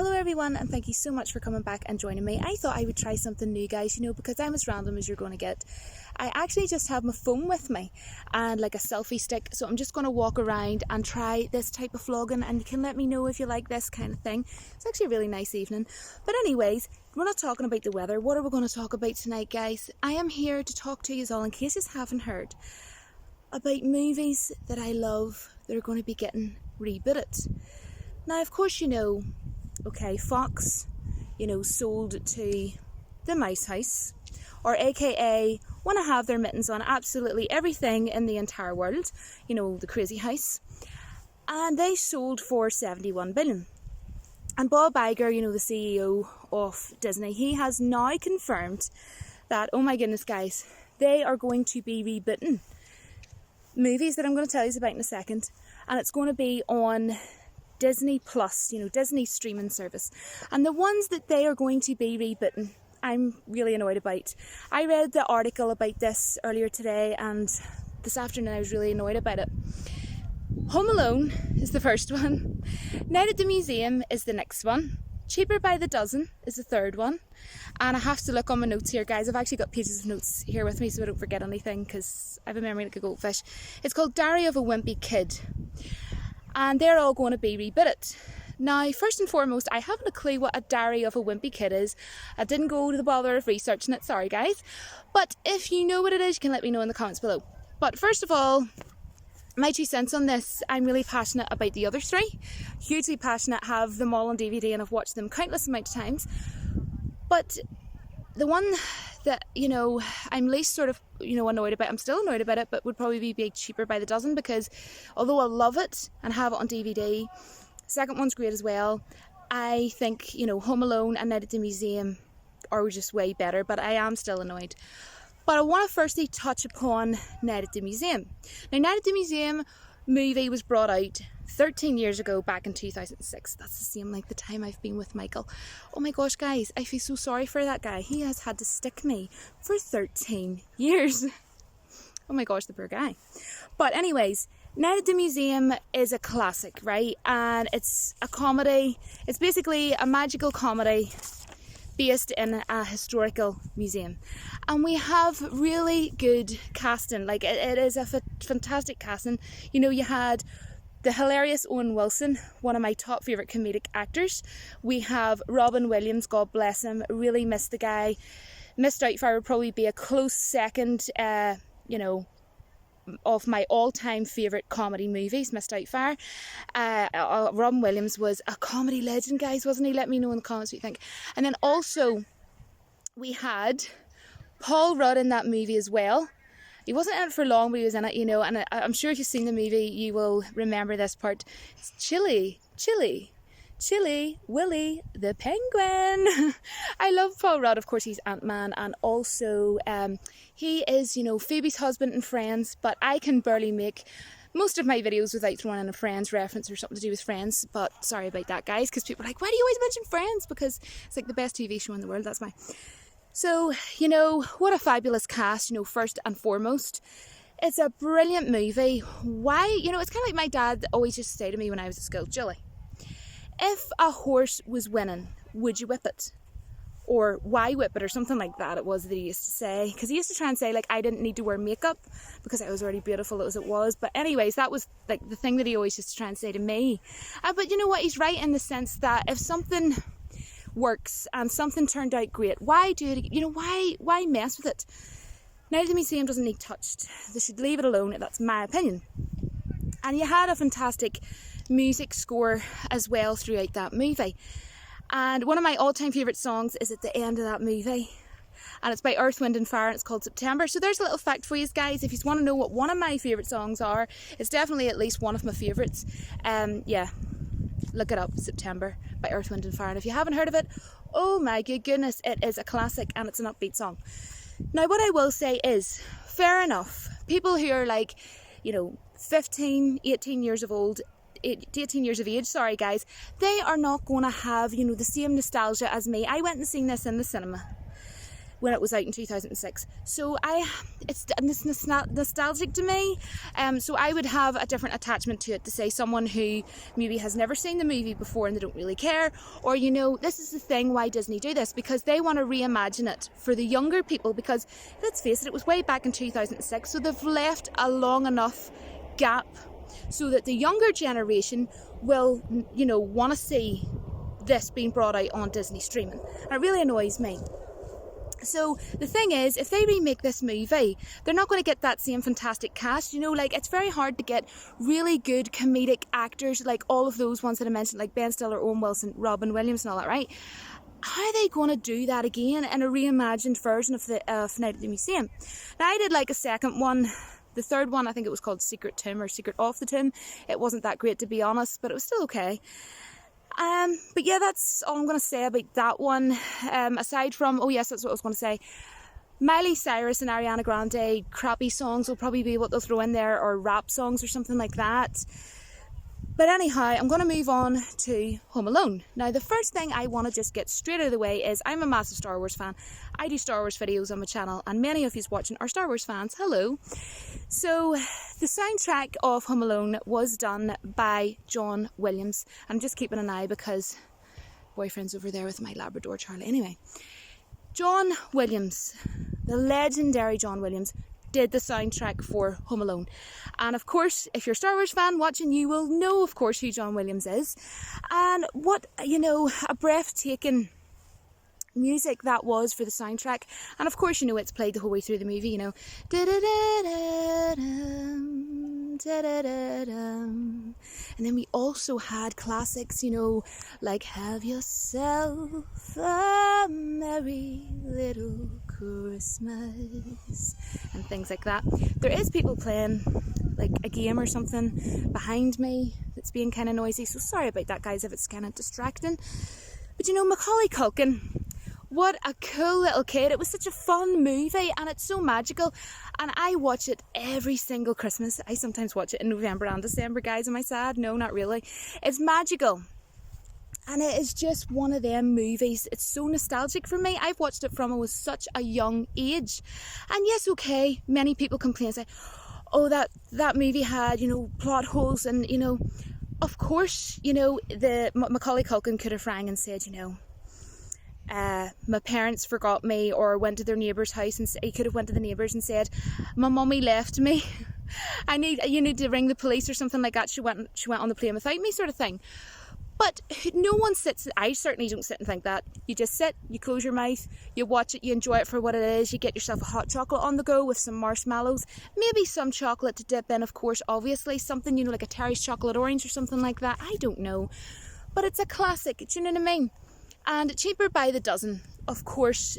Hello everyone, and thank you so much for coming back and joining me. I thought I would try something new, guys, because I'm as random as you're going to get. I actually just have my phone with me and like a selfie stick, so I'm just going to walk around and try this type of vlogging, and you can let me know if you like this kind of thing. It's actually a really nice evening. But anyways, we're not talking about the weather. What are we going to talk about tonight, guys? I am here to talk to you all, in case you haven't heard, about movies that I love that are going to be getting rebooted. Now, of course, okay, Fox, sold to the Mouse House, or aka want to have their mittens on absolutely everything in the entire world, the crazy house, and they sold for 71 billion. And Bob Iger, the CEO of Disney, he has now confirmed that, oh my goodness, guys, they are going to be rebooting movies that I'm going to tell you about in a second, and it's going to be on Disney Plus, Disney's streaming service. And the ones that they are going to be rebooting, I'm really annoyed about. I read the article about this earlier today, and this afternoon I was really annoyed about it. Home Alone is the first one. Night at the Museum is the next one. Cheaper by the Dozen is the third one. And I have to look on my notes here, guys. I've actually got pages of notes here with me so I don't forget anything, because I have a memory like a goldfish. It's called Diary of a Wimpy Kid. And they're all going to be rebooted. Now, first and foremost, I haven't a clue what a Diary of a Wimpy Kid is. I didn't go to the bother of researching it, sorry guys. But if you know what it is, you can let me know in the comments below. But first of all, my 2 cents on this, I'm really passionate about the other three. Hugely passionate, have them all on DVD and I've watched them countless amount of times. But the one that, I'm least sort of, annoyed about, I'm still annoyed about it, but would probably be Cheaper by the Dozen, because although I love it and have it on DVD, second one's great as well. I think, Home Alone and Night at the Museum are just way better, but I am still annoyed. But I want to firstly touch upon Night at the Museum. Now, Night at the Museum movie was brought out 13 years ago, back in 2006. That's the same like the time I've been with Michael. Oh my gosh, guys, I feel so sorry for that guy. He has had to stick me for 13 years. Oh my gosh, the poor guy. But anyways, Night at the Museum is a classic, right? And it's a comedy. It's basically a magical comedy based in a historical museum. And we have really good casting. Like, it is a fantastic casting. You had the hilarious Owen Wilson, one of my top favourite comedic actors. We have Robin Williams, God bless him. Really miss the guy. Miss Doubtfire would probably be a close second, of my all-time favourite comedy movies, Miss Doubtfire. Robin Williams was a comedy legend, guys, wasn't he? Let me know in the comments what you think. And then also, we had Paul Rudd in that movie as well. He wasn't in it for long, but he was in it, and I'm sure if you've seen the movie, you will remember this part. It's Chilly, Willy the Penguin. I love Paul Rudd. Of course, he's Ant-Man, and also he is, Phoebe's husband in Friends, but I can barely make most of my videos without throwing in a Friends reference or something to do with Friends. But sorry about that, guys, because people are like, why do you always mention Friends? Because it's like the best TV show in the world, that's why. So, what a fabulous cast, first and foremost. It's a brilliant movie. Why? It's kind of like my dad always used to say to me when I was at school, Julie, if a horse was winning, would you whip it? Or why whip it? Or something like that it was that he used to say. Because he used to try and say, like, I didn't need to wear makeup because I was already beautiful as it was. But anyways, that was like the thing that he always used to try and say to me. But you know what? He's right in the sense that if something works and something turned out great, why do it? Why mess with it? Night at the Museum doesn't need touched. They should leave it alone. That's my opinion. And you had a fantastic music score as well throughout that movie. And one of my all-time favourite songs is at the end of that movie. And it's by Earth, Wind and Fire, and it's called September. So there's a little fact for you guys. If you want to know what one of my favourite songs are, it's definitely at least one of my favourites. Look it up, September by Earth, Wind and Fire. And if you haven't heard of it, oh my good goodness, it is a classic and it's an upbeat song. Now, what I will say is, fair enough, people who are like, 15, 18 years of old, 18 years of age, sorry guys, they are not going to have, the same nostalgia as me. I went and seen this in the cinema. when it was out in 2006. So it's nostalgic to me. So I would have a different attachment to it to say someone who maybe has never seen the movie before and they don't really care, or this is the thing why Disney do this, because they want to reimagine it for the younger people, because let's face it was way back in 2006, so they've left a long enough gap so that the younger generation will want to see this being brought out on Disney streaming. And it really annoys me. So the thing is, if they remake this movie, they're not going to get that same fantastic cast. It's very hard to get really good comedic actors, like all of those ones that I mentioned, like Ben Stiller, Owen Wilson, Robin Williams and all that, right? How are they going to do that again in a reimagined version of Night at the Museum? Now, I did like a second one. The third one, I think it was called Secret Tomb or Secret of the Tomb. It wasn't that great, to be honest, but it was still okay. But yeah, that's all I'm going to say about that one. Aside from, that's what I was going to say. Miley Cyrus and Ariana Grande crappy songs will probably be what they'll throw in there, or rap songs or something like that. But anyhow, I'm going to move on to Home Alone. Now, the first thing I want to just get straight out of the way is I'm a massive Star Wars fan. I do Star Wars videos on my channel, and many of you watching are Star Wars fans. Hello. So, the soundtrack of Home Alone was done by John Williams. I'm just keeping an eye because boyfriend's over there with my Labrador Charlie. Anyway, John Williams, the legendary John Williams, did the soundtrack for Home Alone. And of course, if you're a Star Wars fan watching, you will know, of course, who John Williams is. And what, a breathtaking music that was for the soundtrack. And of course, it's played the whole way through the movie, And then we also had classics, like Have Yourself a Merry Little Christmas and things like that. There is people playing like a game or something behind me that's being kind of noisy, so sorry about that, guys, if it's kind of distracting. But Macaulay Culkin, what a cool little kid. It was such a fun movie and it's so magical, and I watch it every single Christmas. I sometimes watch it in November and December, guys. Am I sad? No, not really. It's magical. And it is just one of them movies. It's so nostalgic for me. I've watched it from I was such a young age. And yes, okay, many people complain and say, oh, that movie had, plot holes. And, of course, the Macaulay Culkin could have rang and said, my parents forgot me, or went to their neighbour's house, and he could have went to the neighbours and said, my mummy left me. You need to ring the police or something like that. She went on the plane without me, sort of thing. But no one sits, I certainly don't sit and think that. You just sit, you close your mouth, you watch it, you enjoy it for what it is, you get yourself a hot chocolate on the go with some marshmallows, maybe some chocolate to dip in, of course, obviously, something, like a Terry's chocolate orange or something like that, I don't know. But it's a classic, do you know what I mean? And cheaper by the dozen, of course,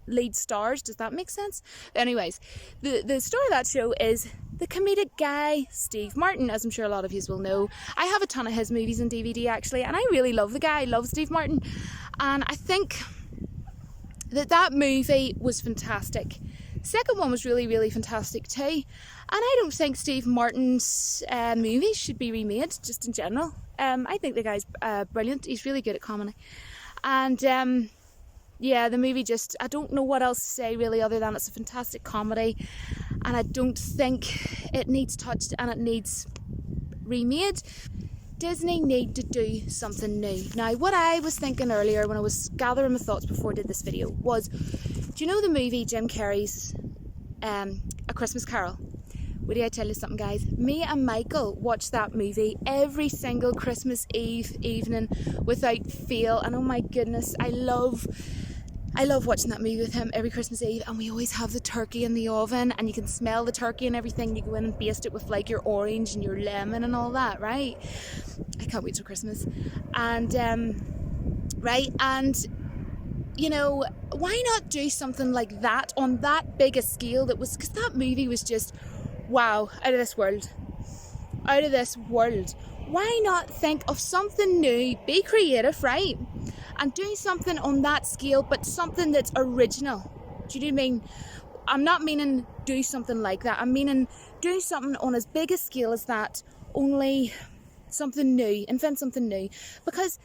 lead stars, does that make sense? Anyways, the story of that show is the comedic guy Steve Martin, as I'm sure a lot of you will know. I have a ton of his movies on DVD actually, and I really love the guy. I love Steve Martin, and I think that movie was fantastic. Second one was really, really fantastic too, and I don't think Steve Martin's movies should be remade, just in general. I think the guy's brilliant. He's really good at comedy, and yeah, the movie just, I don't know what else to say really, other than it's a fantastic comedy, and I don't think it needs touched and it needs remade. Disney need to do something new. Now, what I was thinking earlier when I was gathering my thoughts before I did this video was, do you know the movie Jim Carrey's A Christmas Carol? Would I tell you something, guys? Me and Michael watched that movie every single Christmas Eve evening without fail, and oh my goodness, I love watching that movie with him every Christmas Eve. And we always have the turkey in the oven, and you can smell the turkey and everything. You go in and baste it with like your orange and your lemon and all that, right? I can't wait till Christmas. And right, and why not do something like that on that big a scale? That was, because that movie was just wow, out of this world. Why not think of something new, be creative, right? And do something on that scale, but something that's original. Do you know what I mean? I'm not meaning do something like that. I'm meaning do something on as big a scale as that, only something new, invent something new. Because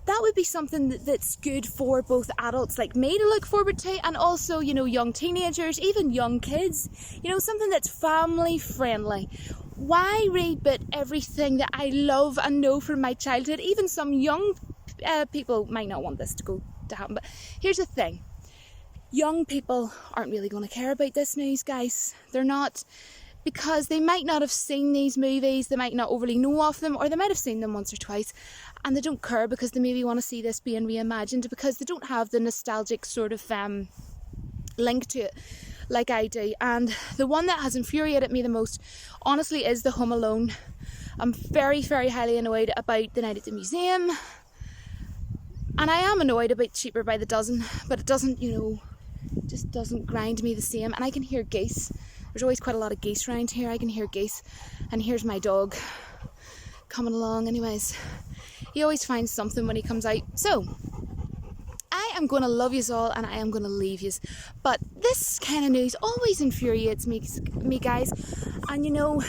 that would be something that's good for both adults like me to look forward to, and also, you know, young teenagers, even young kids, you know, something that's family friendly. Why reboot everything that I love and know from my childhood? Even some young people might not want this to happen, but here's the thing. Young people aren't really going to care about this news, guys. They're not, because they might not have seen these movies, they might not overly know of them, or they might have seen them once or twice, and they don't care because they maybe want to see this being reimagined, because they don't have the nostalgic sort of link to it like I do. And the one that has infuriated me the most, honestly, is the Home Alone. I'm very, very highly annoyed about the Night at the Museum, and I am annoyed about Cheaper by the Dozen, but it doesn't, you know, just doesn't grind me the same. And I can hear geese. There's always quite a lot of geese around here. I can hear geese, and here's my dog coming along. Anyways, he always finds something when he comes out. So I am going to love yous all, and I am going to leave yous, but this kind of news always infuriates me guys. And you know,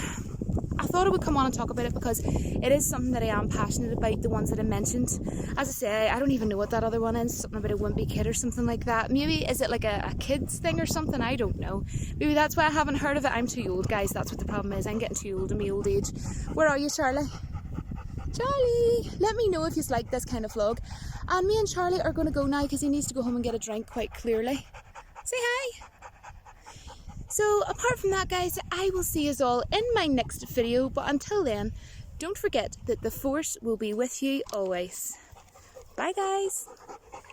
I thought I would come on and talk about it because it is something that I am passionate about, the ones that I mentioned. As I say, I don't even know what that other one is, something about a wimpy kid or something like that. Maybe, is it like a kid's thing or something? I don't know. Maybe that's why I haven't heard of it. I'm too old, guys, that's what the problem is. I'm getting too old in my old age. Where are you, Charlie? Charlie, let me know if you like this kind of vlog. And me and Charlie are going to go now because he needs to go home and get a drink, quite clearly. Say hi. So apart from that, guys, I will see you all in my next video, but until then, don't forget that the force will be with you always. Bye, guys.